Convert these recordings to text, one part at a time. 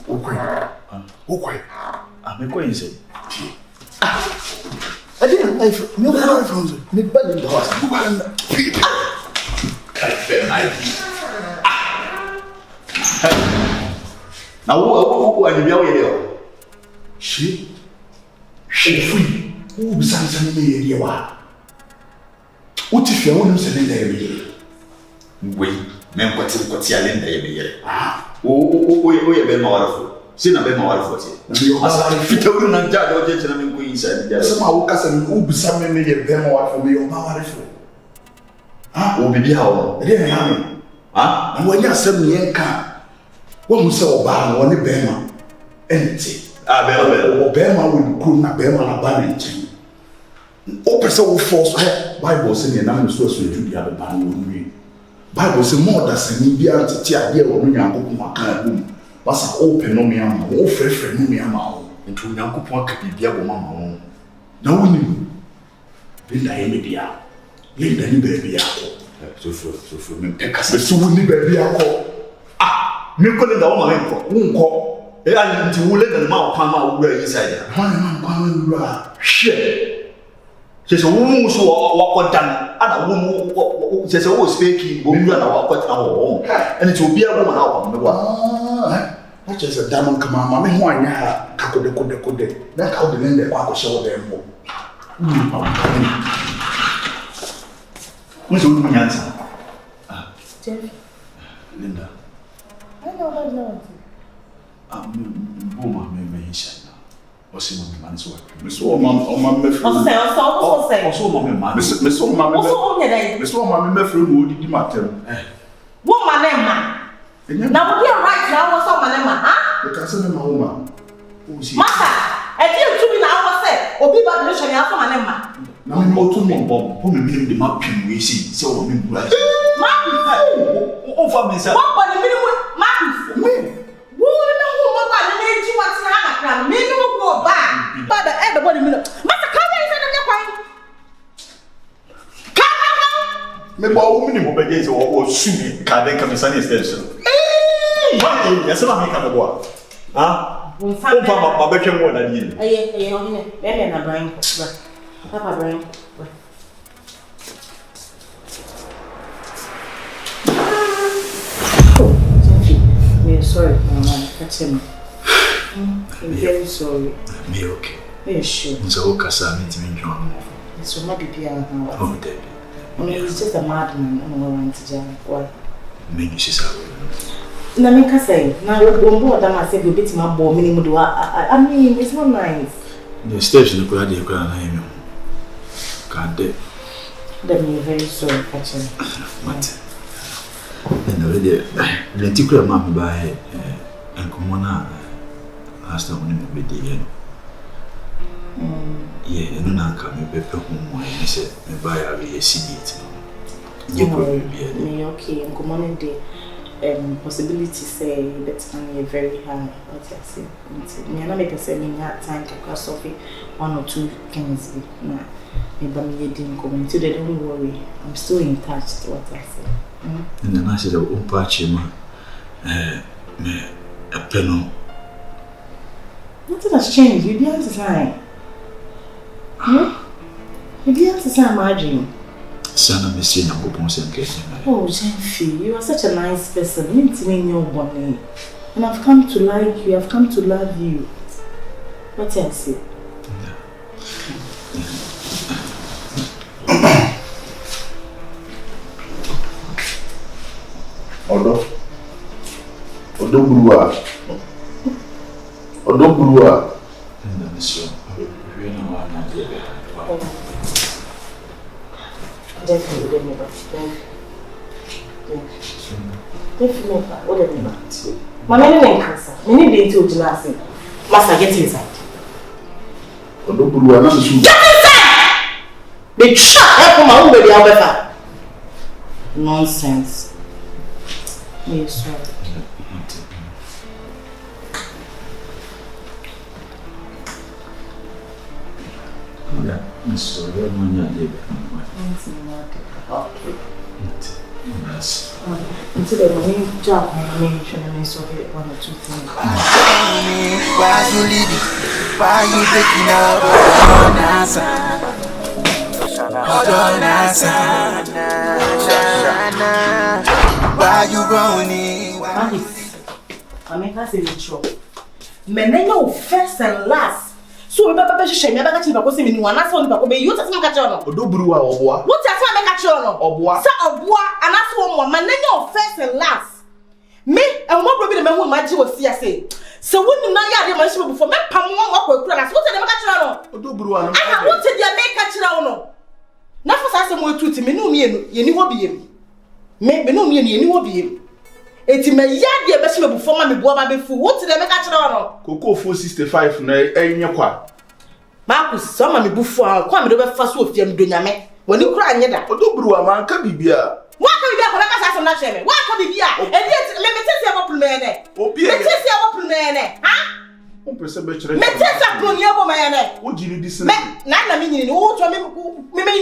Okay. I'm going to say. I didn't life. No one me bad in the house. Now, who are you here? She free. Who besides me? You are. What if you want to send there? Wait, men, what's your land there? Oh, you're very powerful. Sina be mawari foti. Fita wuri na jada oje tena me go inside there. Some how kasa me ubisa me ye be mawari for me o mawari for. O bibi ha o. E dey na me. Na wani asem ye nka. Wo mu se oba na woni be ma. Enti. Be ma wo ku na be ma na ba na nchen. O pese wo force Bible say na me so edu dia be ba na wo nwi. Bible say more than say bi antete ade wo no nyankopon aka agum. Basa open no me ama, o frefre no me ama o. Nti Nyankopon ka bibia bo mama wo. Na woni Linda Emedia. Linda ni baby akọ. So me kasa so woni baby akọ. Me ko Linda wo ma me nko. Wo nko. Ayi nti wo Linda ma o pa ma wo wura inside. Ha na ma kwa wura. Hwe. Sese wo mu so wo dan. Ana wo mu sese wo speaking wo wura na wo kwata wo. Ene ti obi abo ma na wo me wa. Not just a diamond command, mammy, why now? Kakode. That's how the men that walk show them more. What's your answer? Gyamfi. Linda. I know what you Boma, me shine now. What's your man's work? Miss Mamma, Miss Mamma, who did matter? What my name, man? Now, we are right now, what's on my name, huh? The cousin of my woman. Master, I didn't to me now, I said, or be bad mission after my name, man. Now, you know to me, Bob, who may the map we see, so we right. For myself. What for the minimum, Marcus? Me? Who know what I made you what's not? Maybe we'll go back. But everybody, Master, come here, me ba wo minimum be dey o sumi ka den ka me sane extension ya se ma me ka me bo o fa ma be twem wo na die eh o hine be na Brian Papa Brian me sorry mama catch him I'm very sorry me okay me sure so kasa me timi drum so ma bibia na oh baby I mean, he's just a madman. I don't know what to do. Why? Maybe she's out. No, I can say. Now, when both of them are saying, "You beat my boy," minimum. I mean, it's not nice. The steps in the crowd, you can't hear me. God damn. Then you're very sorry, catching. What? And already, the tickler mammy by and Comona last time when we did. Yeah, no one can be better home. I said, me buy a CD. You me okay. I'm coming the possibility say that money is very high. What I say, me na make a say me that time to cross off 1 or 2 things. Nah, me ba me didn't come into that. Don't worry, I'm still in touch. What I say. And then I said, "Oh, patchy man, me a penal." Nothing has changed. You be on the time. You be able to say my dream. Sana missing a good point. Oh, Gyamfi, you are such a nice person. You need your bonnet. And I've come to like you, I've come to love you. What else? Odo Burua. Definitely, my name is cancer. Many days to last. Master, get inside. Odo Burua, na su. Get inside! They shut up my own baby however. Nonsense. Yes, sir. Yeah, I'm sorry, I'm not there. Until the money job, I mean, so one or two things. Why you leaving? Why you breaking up? Why you running? I mean, that's a little. Men know first and last. So we better shame me about you because me one as one because you just make a journal. Odobruwa obwa. What just make a journal? Obwa. Sa obwa and as one man know first and last. Me and what probably the man who might was say. So when you know you are the before me pam one walk with class. What the make a journal? Odobruwa. I wanted you make a journal. Na for say mo tuti me no me ni wo biem. Me no me ni wo biem. Eti me ya de be se me before ma me bo ba be fu. What the make a journal? Koko 465 na enye kwa. Marcus, some me bufu a kwa me do be fa so ofiem do nyame. Woni kura anye da. Odobruwa man ka bibia. Wa ka bibia ko na ka sa na cheme. Wa ka bibia. E di me tese abo plumene. Obi me tese abo plumene. Ha? O pese be chere. Me tese plumene abo mene. O jiri di sen. Me na me nyini o to me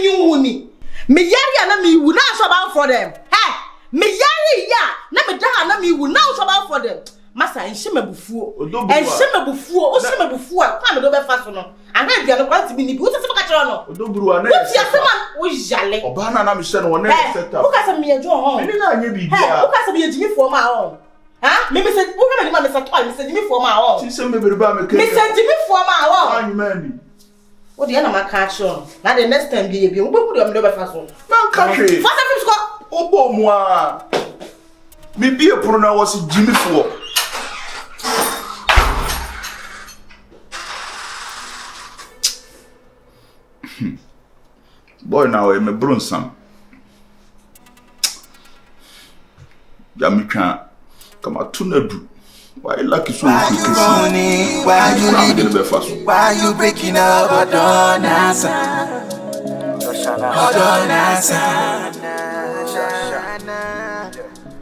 nyu hu ni. Me yari na me wu na so ba for them. Hey, me yari ya na me da na me wu na so ba for them. Masa enhye mabufuo. Enhye mabufuo. O hye mabufuo a kwa me do be fa so no. Ana bia no kwanti bi ni bi. Wo tese ka kire no. Odobruwa na. Wo ti asema wo jale. Oba na me hye no wona set up. Wo ka se me yejo ho. Me na anye bibia. Wo ka se me yejimi fo ma ho. Ha? Me se wo ka me ma me se toy me se jimi fo ma ho. Ti se me be ba me ke. Me se jimi fo ma ho. Anyi mani. Wo de na ma ka cho. Na the next time bi wo bu de me do be fa so. Man ka hwe. Fa se fi sko. Obo mu a. Me bi e pro na wo se jimi fo. Boy now me bronsam. Ya me twa kama tunadu. Why lucky so Why you running? Why you leaving? Why you breaking up? Hold on, answer.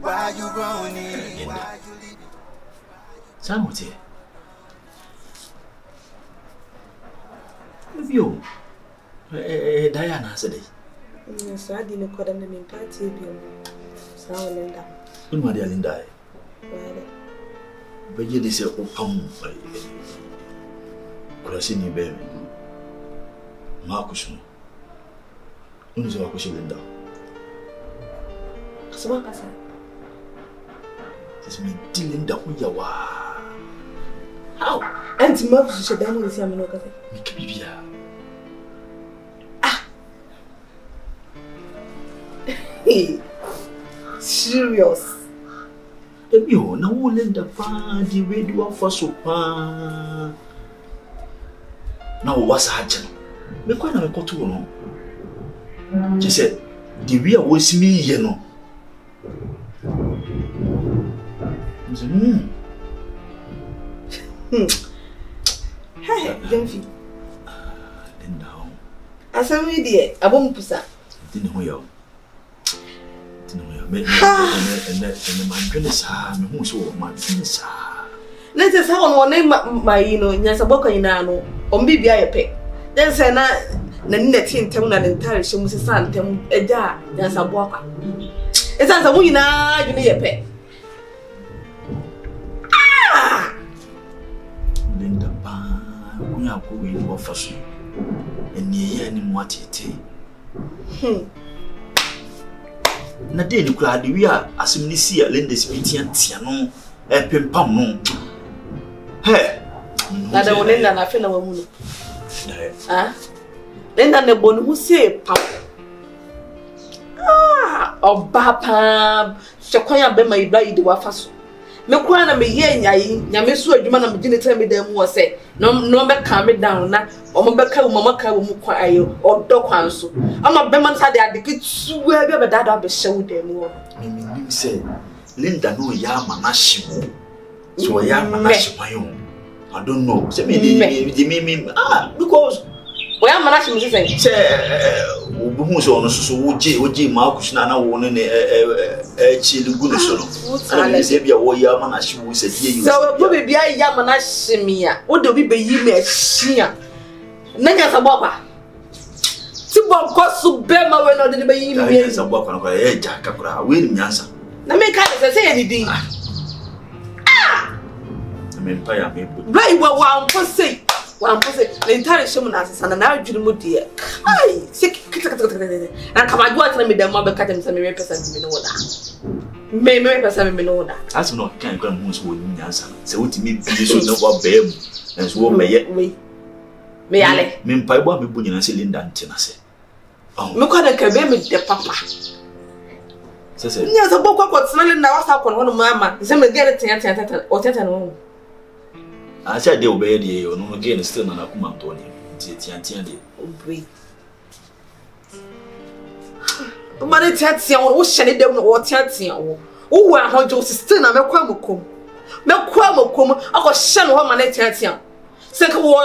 Why you running? Why you leaving? Samuti. Yo. Diana said it. Yes, I didn't call them in party. So Linda. When were they Linda? But you say, oh, come. Crossing your baby. Marcus. When is your Linda? So, Casa. It's me dealing that with your how? And Mother should down with some look at it. Make me Serious. Ebio na wo Linda pa di radio for so pa na wo wasa haje me kwa na me koto no je say the way wo simi ye no Hey, Gyamfi. Linda Asami die abom pusa. didn't know you. Me man goodness me who so man goodness Let us have on name my nyasa boka ina no ombibia ye pe. Then say na nne tin na entire she musi san tem eja nyasa boka. Esa sa mu ina gine ye pe. Linda ba kunya ko we wo faso eni ye ni mo atete na de ni kura de wi a asem ni si a Linda spitian tia no pempam no he Na da Linda na fe na wamu no. Linda ne bonu hu se pam. Oba pam chekwanya be mai bla yi de wa faso. Me kwa na me ye nyai nyame so adwuma na me gine tell me dem wo se no be calm me down na o mo be ka wo mama ka wo mu kwa ayo odo kwan so ama be man sa de adike tuwa bi be dada be hyew dem wo me nim say Linda no ya mana hyew so ya mana hyew I don't know say me because we am mana hyew say obuhu so no so woje ma akushina na wo ne chili gu ne so no ana se bia wo ya mana hyew say die you so bo be bia ya mana hyemia wo de bi be yi me hyia na nya sa bokwa ti bon kosu be ma we no de be yi mi. Yes, abo kwa kwa e ja kakura. We ni nyansa. Na me ka say any din. Me pa ya me bu. Right wa say. Wa say. Le entire shemu na asesa na adwiri mu de. Ai, sik. Na kama do atena me dem ma be ka dem say me pesa me no da. Me pesa me no da. As no kan kwa mu so ni nyansa. Se wotimi bi so na wa ba mu. Enso wo meye. Me yale. Me mpa ibo me bu nyina se Linda ntina se. Me kwa na ka be me de papa. Sese. Nya za bokwa kwa tsana Linda wasa kwa no mama. Se me gere tenta o tenta no. Acha de obeye de yo no again still na kuma mtoni. Tiantia de. Obey. O mane tiantia wo hyene dem no wo tiantia wo. Wo wa hojo still na me kwa mokom. Me kwa mokom akọ hye no ho mane tiantia. Se ka wo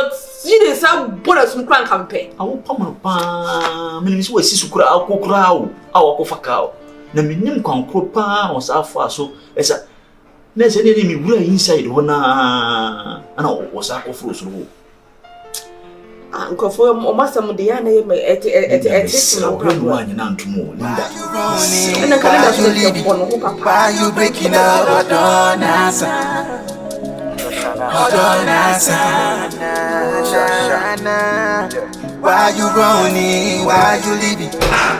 yide sa bora sum kran kampe. Awo pamano pa. Me ni so wasi sukura akokura awo. Awo akofaka awo. Na menim kwankro pa o sa afa so esa na se ne mi wura inside ho na ana o sa akofro so ho. Nkofo o masam de ya na ye me so no anya na ntomo Linda. Na ka da so de bono ho papa. Why you breaking up? Don't answer. Why you running? Why you leaving?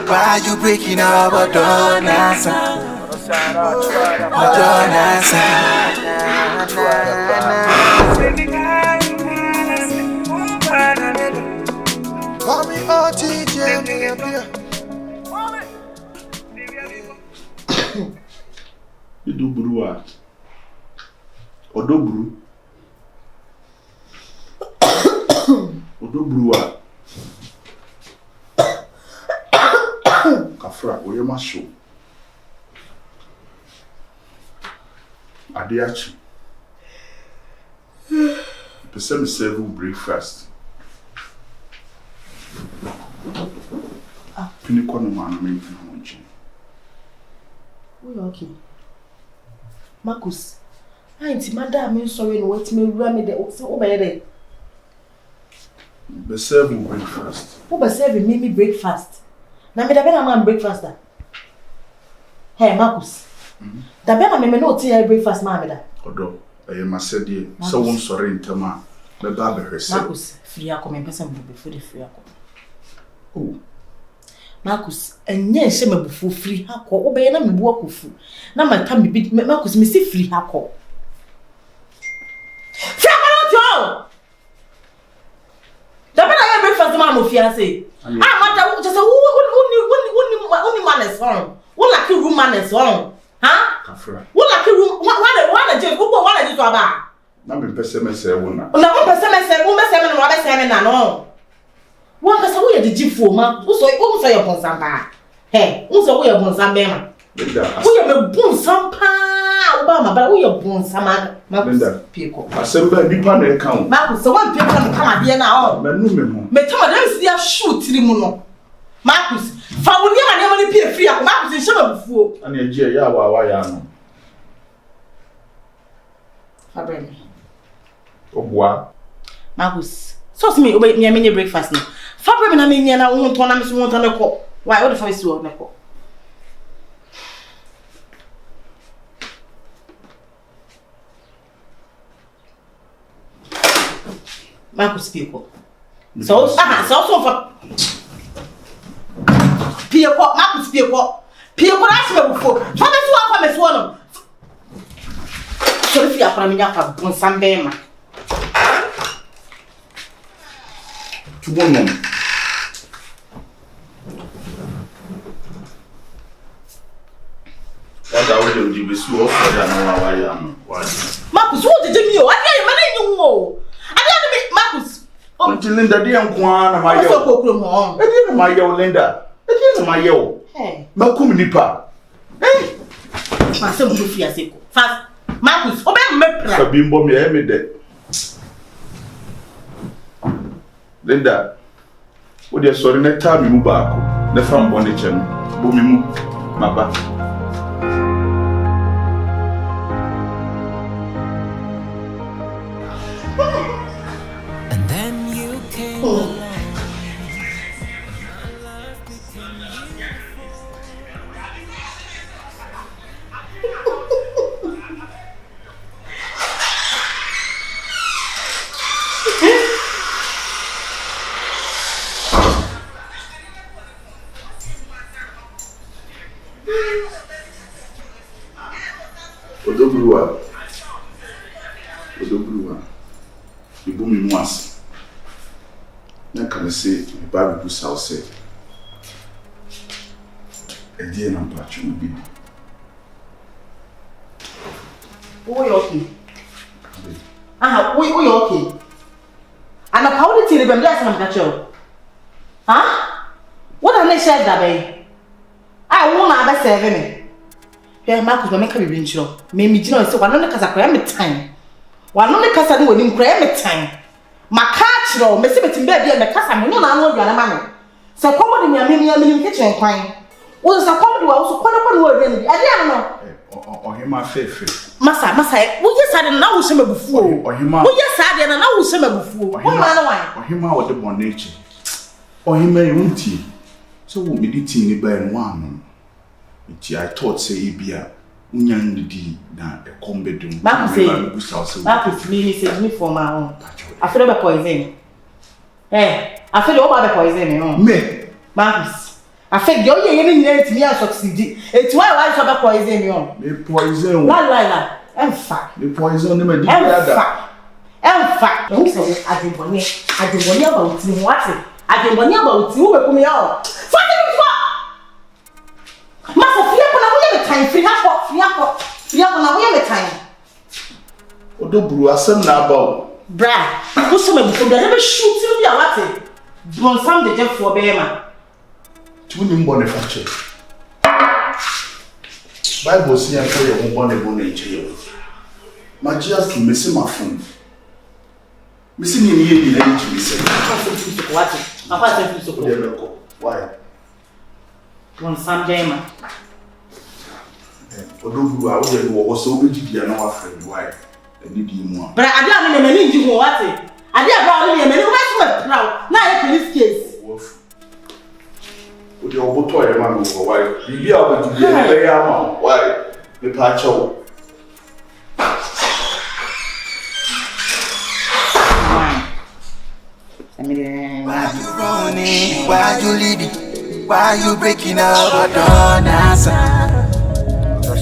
Why you breaking up? Don't answer. Don't answer. Call me OTJ, me up here. Idu bruwa. Odobru. Odobruwa. Kafra, oyema show. Adiachi. Pese me serve breakfast. Pini kono mana me mpina monchi. We okay. Marcus. Auntie, madam, I'm sorry no wait me wura me there. So be there. Be serve breakfast. Who be serve me breakfast? Na me da be na man breakfast da. Hey Marcus. Da be na me no tea breakfast ma me da. Odo, ayema sedie. So won sorry ntama. Be ba be hwese. Marcus, free akọ me person be before the free akọ. Oh. Marcus, enye hye mabufu free akọ. Wo be na me bu akofu. Na ma ka me bi Marcus me si free akọ. Free akọ no. Da be na breakfast ma mo fiase. Mother, just who manners on? What like room manners on? Huh? Kafra. What like room? What just who want to do about? Na me pese me se wona. Na one person say, who me say me no be say me na no. One person who the G4 man, who so your bonsamba. Hey, who so your bonsamba man? Linda. Who you me bonsamba? Obama, but who your bonsamba? Linda. People. Asemba nipa na account. Marcus, so one people come here now. Me no me ho. Me tell them see a shoot tiri mu no. Marcus, fa woni ma ne ma ne pie free akọ. Marcus nche ma bufuo. Ani eje ya wa ya no. Fabremi. Obwa. Marcus, so see me obe me me breakfast no. Fabremi na me nya na won to na me so won to ne ko. Why what the fuck is you ne ko? Marcus people. So for Pierre Marcus Pierre that's me before. For me so no. So if you are from India for Bonsamba ma. Tubono. Wada wo de be su o for da na wa ya no. Marcus, what did you mean? I dey man you wo. Marcus. Oh, Linda dey nko na ma ye. So ko kuro mo. E dey na ma ye o Linda. E dey na ma ye o. Hey. Ma kum nipa. Eh. Ma se mo fi ase ko. Fast. Marcus, obe me pra. Sabi mbo me e me de. Linda. Wo dey sorry na ta mi mu ba ko. Na fa mbo ne che no. Bo mi mu maba. Odobruwa. Ibu mi mwasi. Na kame se Bible bu sa say. Edie na mpachu bibi. Who you okay? Who you okay? And a powder tea them just am catch you. Huh? What am I said that bay? I won't have 7. Yeah, Marcus will make a revenge show. Maybe you know so one only casa cram time. One only casa no in cram time. My catch no, Messi in bed and the casa no know your mammy. So come in your million kitchen crying. Was a comedy also quite upon word I don't know. Or him my favorite. Massa, we just had an hour summer before. Or him we just had an hour summer before. Or him out the born nature. Or him may want tea. So won't be the tea by one. I thought say he be a unyan di na a combedum. Marcus me says me for my own. I feel about poison. Eh, I feel about poison. Me, Marcus. I feel you're getting to me and succeed. It's why I about poison you. Me poison. La. In fact. Me poison me di other. In fact. Who said I didn't want about you. What? I didn't want about you. Who me out? Master, free up time. Free up on time. Odobru asem na about. Bra, who some before they never shoot you ya what? Bon some the jeff for bema. Tuni mbone fache. Bible say I pray you mbone nche. Magias to mesi my phone. Mesi ni ye ni na nche say. What? Apa say to why? Bon some bema. Odobru a wo ye wo so obeji dia na wa friend why? But I don't know many you what it. I did about me many what's proud. Now police case. With your boy man over why? Bibi a be dey am why? The pacho. Why you running? Why you leaving? Why you breaking up? Don't answer.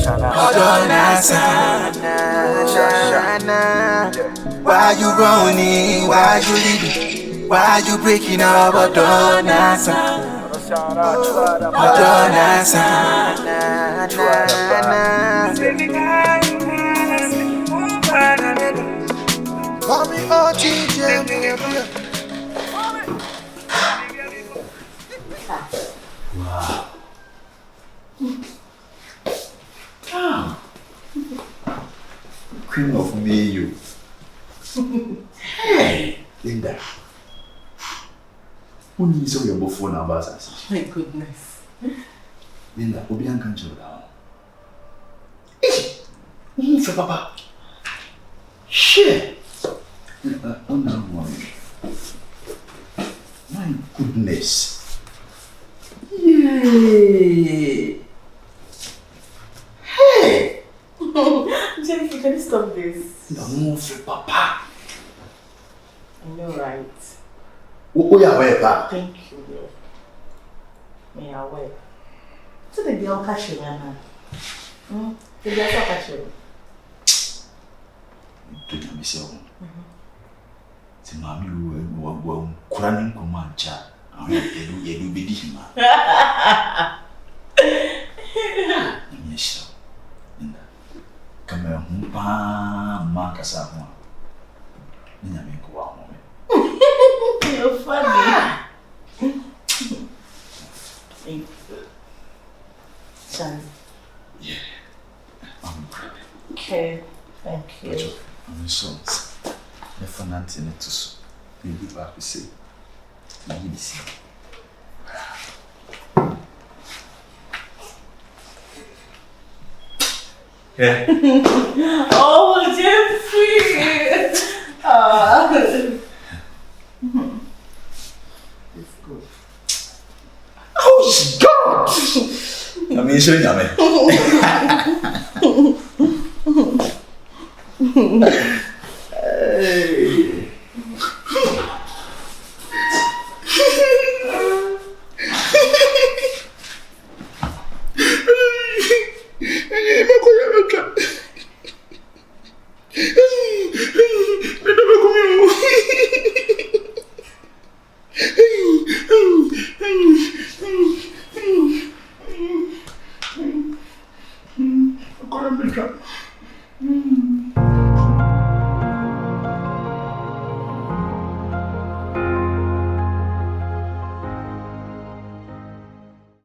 Don't answer. Why you running? Why you leaving? Why you breaking up? Don't answer. Don't answer. Call me OTJ. Wow. Queen of Mayo. Hey, Linda. Who needs your phone numbers? My goodness. Linda, Obian can't show down. Hey, for Papa. Shit. Oh, no, my goodness. Yay. Hey. Jennifer, can you stop this? No, for Papa. I know, right? Oh, yeah, where, Papa? Thank you, dear. May I wait? So the girl catch you, Anna. The girl catch you. Don't you miss your See, Mammy, well, crying command chat. You do be him. Yes, come here, Marcus. You're funny. Thank you. Son. Yeah, I'm proud. Okay, thank you. I'm sorry. The financing it to maybe back to say. Maybe see. Yeah. Oh, Gyamfi! It's good. Oh, God! I mean, showing you,